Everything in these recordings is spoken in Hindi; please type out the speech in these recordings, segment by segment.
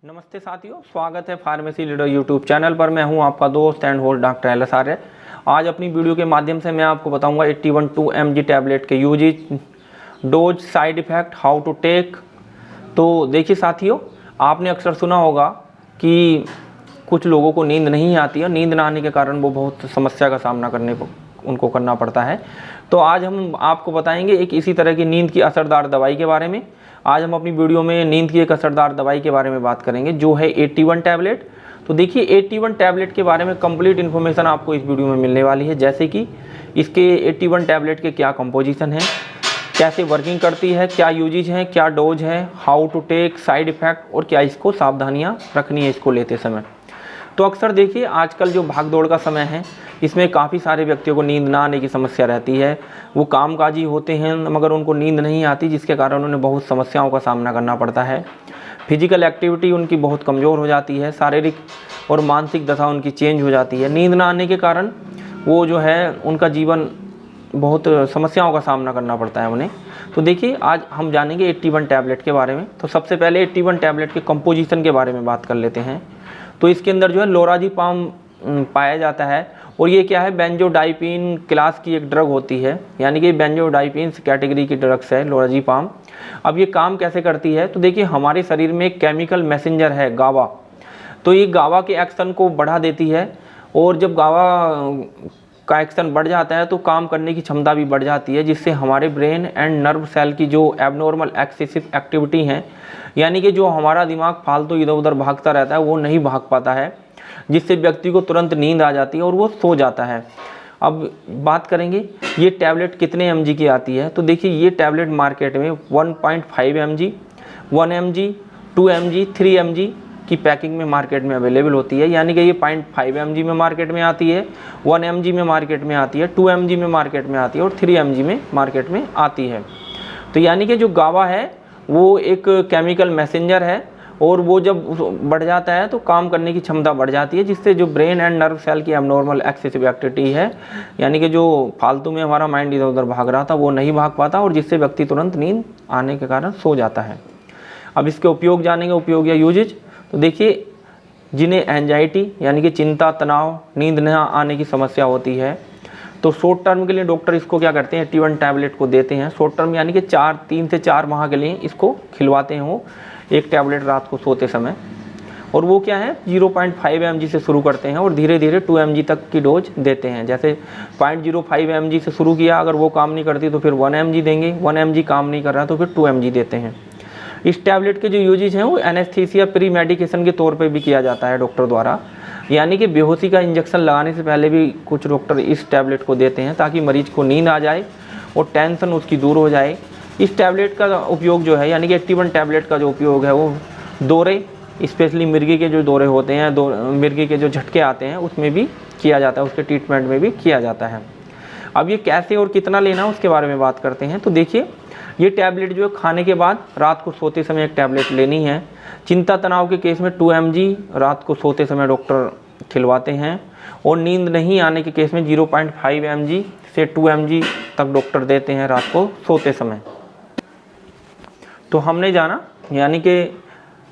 नमस्ते साथियों, स्वागत है फार्मेसी लीडर यूट्यूब चैनल पर। मैं हूं आपका दोस्त and host doctor L S Arya. आज अपनी वीडियो के माध्यम से मैं आपको बताऊंगा 81 mg टैबलेट के uses, dose, side effect, how to take. तो देखिए साथियों, आपने अक्सर सुना होगा कि कुछ लोगों को नींद नहीं आती है। नींद ना आने के कारण वो बहुत समस्या का सामना उनको करना पड़ता है। तो आज हम आपको बताएंगे एक इसी तरह की नींद की असरदार दवाई के बारे में। आज हम अपनी वीडियो में नींद की एक असरदार दवाई के बारे में बात करेंगे जो है 81 टैबलेट। तो देखिए 81 टैबलेट के बारे में कंप्लीट इन्फॉर्मेशन आपको इस वीडियो में मिलने वाली है, जैसे कि इसके 81 टैबलेट के क्या कंपोजिशन है, कैसे वर्किंग करती है, क्या यूजेज हैं, क्या डोज है, how to take, side effect और क्या इसको सावधानियाँ रखनी है इसको लेते समय। तो अक्सर देखिए आजकल जो भाग दौड़ का समय है इसमें काफ़ी सारे व्यक्तियों को नींद ना आने की समस्या रहती है। वो कामकाजी होते हैं मगर उनको नींद नहीं आती, जिसके कारण उन्हें बहुत समस्याओं का सामना करना पड़ता है। फिजिकल एक्टिविटी उनकी बहुत कमज़ोर हो जाती है, शारीरिक और मानसिक दशा उनकी चेंज हो जाती है। नींद ना आने के कारण वो जो है उनका जीवन बहुत समस्याओं का सामना करना पड़ता है उन्हें। तो देखिए आज हम जानेंगे 81 टैबलेट के बारे में। तो सबसे पहले 81 टैबलेट के कंपोजिशन के बारे में बात कर लेते हैं। तो इसके अंदर जो है लोराज़ेपाम पाया जाता है और ये क्या है, बेंजोडाइपिन क्लास की एक ड्रग होती है, यानी कि बेंजोडाइपिन कैटेगरी की ड्रग्स है लोराज़ेपाम। अब ये काम कैसे करती है, तो देखिए हमारे शरीर में एक केमिकल मैसेंजर है गावा। तो ये गावा के एक्शन को बढ़ा देती है और जब गावा का एक्शन बढ़ जाता है तो काम करने की क्षमता भी बढ़ जाती है, जिससे हमारे ब्रेन एंड नर्व सेल की जो एबनॉर्मल एक्सेसिव एक्टिविटी हैं, यानी कि जो हमारा दिमाग फालतू इधर उधर भागता रहता है वो नहीं भाग पाता है, जिससे व्यक्ति को तुरंत नींद आ जाती है और वो सो जाता है। अब बात करेंगे ये टैबलेट कितने mg की आती है। तो देखिए ये टैबलेट मार्केट में 1.5 mg, 1 mg, 2 mg, 3 mg की पैकिंग में मार्केट में अवेलेबल होती है। यानी कि ये 0.5 mg में मार्केट में आती है, 1 mg में मार्केट में आती है, 2 mg में मार्केट में आती है और 3 mg में मार्केट में आती है। तो यानी कि जो गावा है वो एक केमिकल मैसेंजर है और वो जब बढ़ जाता है तो काम करने की क्षमता बढ़ जाती है, जिससे जो ब्रेन एंड नर्व सेल की एबनॉर्मल एक्सेसिव एक्टिविटी है, यानी कि जो फालतू में हमारा माइंड इधर उधर भाग रहा था वो नहीं भाग पाता और जिससे व्यक्ति तुरंत नींद आने के कारण सो जाता है। अब इसके उपयोग जानेंगे, उपयोग या यूजेज। तो देखिए जिन्हें एंजाइटी यानी कि चिंता, तनाव, नींद न आने की समस्या होती है तो शॉर्ट टर्म के लिए डॉक्टर इसको क्या करते हैं, 81 टैबलेट को देते हैं। शॉर्ट टर्म यानी कि 3 से 4 माह के लिए इसको खिलवाते हैं वो एक टैबलेट रात को सोते समय। और वो क्या है 0.5 mg से शुरू करते हैं और धीरे धीरे 2 mg तक की डोज देते हैं। जैसे 0.05 mg से शुरू किया, अगर वो काम नहीं करती तो फिर 1 mg देंगे, 1 mg काम नहीं कर रहा तो फिर 2 mg देते हैं। इस टैबलेट के जो यूजेज हैं वो एनेस्थीसिया प्री मेडिकेशन के तौर पे भी किया जाता है डॉक्टर द्वारा, यानी कि बेहोशी का इंजेक्शन लगाने से पहले भी कुछ डॉक्टर इस टैबलेट को देते हैं ताकि मरीज को नींद आ जाए और टेंशन उसकी दूर हो जाए। इस टैबलेट का उपयोग जो है, यानी कि 81 टैबलेट का जो उपयोग है वो दौरे, स्पेशली मिर्गी के जो दौरे होते हैं, मिर्गी के जो झटके आते हैं उसमें भी किया जाता है, उसके ट्रीटमेंट में भी किया जाता है। अब ये कैसे और कितना लेना है उसके बारे में बात करते हैं। तो देखिए ये टैबलेट जो है खाने के बाद रात को सोते समय एक टैबलेट लेनी है। चिंता तनाव के केस में 2 mg रात को सोते समय डॉक्टर खिलवाते हैं और नींद नहीं आने के केस में 0.5 mg से 2 mg तक डॉक्टर देते हैं रात को सोते समय। तो हमने जाना यानी कि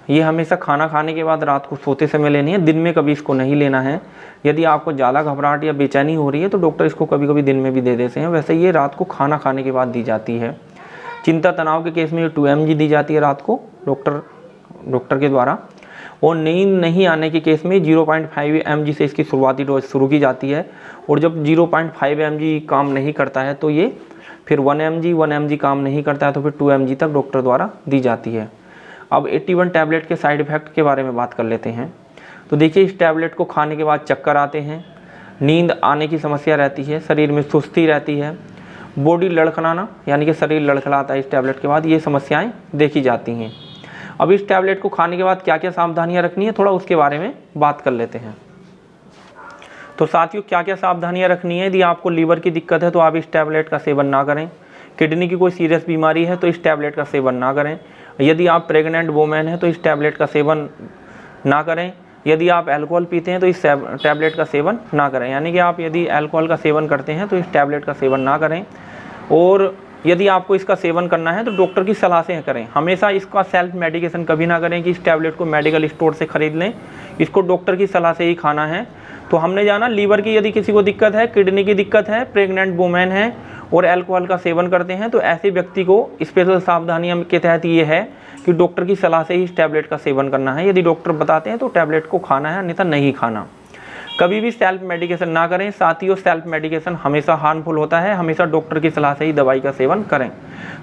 ये हमेशा खाना खाने के बाद रात को सोते समय लेनी है, दिन में कभी इसको नहीं लेना है। यदि आपको ज़्यादा घबराहट या बेचैनी हो रही है तो डॉक्टर इसको कभी कभी दिन में भी दे देते हैं। वैसे ये रात को खाना खाने के बाद दी जाती है। चिंता तनाव के केस में ये 2 mg दी जाती है रात को डॉक्टर के द्वारा। और नींद नहीं आने के केस में 0.5 mg से इसकी शुरुआती डोज शुरू की जाती है और जब 0.5 mg काम नहीं करता है तो ये फिर 1 mg काम नहीं करता है तो फिर 2 mg तक डॉक्टर द्वारा दी जाती है। अब 81 टैबलेट के साइड इफ़ेक्ट के बारे में बात कर लेते हैं। तो देखिए इस टैबलेट को खाने के बाद चक्कर आते हैं, नींद आने की समस्या रहती है, शरीर में सुस्ती रहती है, बॉडी लड़खड़ाना यानी कि शरीर लड़खड़ाता है इस टैबलेट के बाद, ये समस्याएं देखी जाती हैं। अब इस टैबलेट को खाने के बाद क्या क्या सावधानियां रखनी है थोड़ा उसके बारे में बात कर लेते हैं। तो साथियों क्या क्या सावधानियां रखनी है, यदि आपको लीवर की दिक्कत है तो आप इस टैबलेट का सेवन ना करें। किडनी की कोई सीरियस बीमारी है तो इस टैबलेट का सेवन ना करें। यदि आप प्रेग्नेंट वोमेन हैं तो इस टैबलेट का सेवन ना करें। यदि आप अल्कोहल पीते हैं तो इस टैबलेट का सेवन ना करें, यानी कि आप यदि अल्कोहल का सेवन करते हैं तो इस टैबलेट का सेवन ना करें। और यदि आपको इसका सेवन करना है तो डॉक्टर की सलाह से करें। हमेशा इसका सेल्फ मेडिकेशन कभी ना करें कि इस टैबलेट को मेडिकल स्टोर से ख़रीद लें, इसको डॉक्टर की सलाह से ही खाना है। तो हमने जाना लीवर की यदि किसी को दिक्कत है, किडनी की दिक्कत है, प्रेग्नेंट वुमेन है और अल्कोहल का सेवन करते हैं, तो ऐसे व्यक्ति को स्पेशल सावधानियां के तहत ये है कि डॉक्टर की सलाह से ही इस टैबलेट का सेवन करना है। यदि डॉक्टर बताते हैं तो टैबलेट को खाना है, अन्यथा नहीं खाना। कभी भी सेल्फ मेडिकेशन ना करें साथियों, सेल्फ मेडिकेशन हमेशा हार्मफुल होता है, हमेशा डॉक्टर की सलाह से ही दवाई का सेवन करें।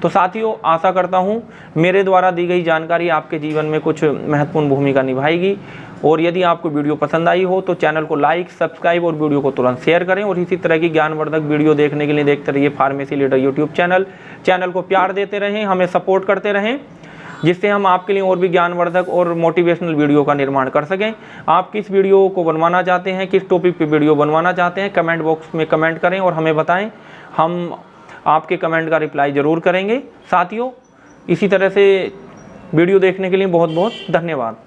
तो साथियों, आशा करता हूँ मेरे द्वारा दी गई जानकारी आपके जीवन में कुछ महत्वपूर्ण भूमिका निभाएगी। और यदि आपको वीडियो पसंद आई हो तो चैनल को लाइक, सब्सक्राइब और वीडियो को तुरंत शेयर करें। और इसी तरह की ज्ञानवर्धक वीडियो देखने के लिए देखते रहिए फार्मेसी लीडर यूट्यूब चैनल को प्यार देते रहें, हमें सपोर्ट करते रहें, जिससे हम आपके लिए और भी ज्ञानवर्धक और मोटिवेशनल वीडियो का निर्माण कर सकें। आप किस वीडियो को बनवाना चाहते हैं, किस टॉपिक पे वीडियो बनवाना चाहते हैं, कमेंट बॉक्स में कमेंट करें और हमें बताएं। हम आपके कमेंट का रिप्लाई ज़रूर करेंगे। साथियों, इसी तरह से वीडियो देखने के लिए बहुत बहुत धन्यवाद।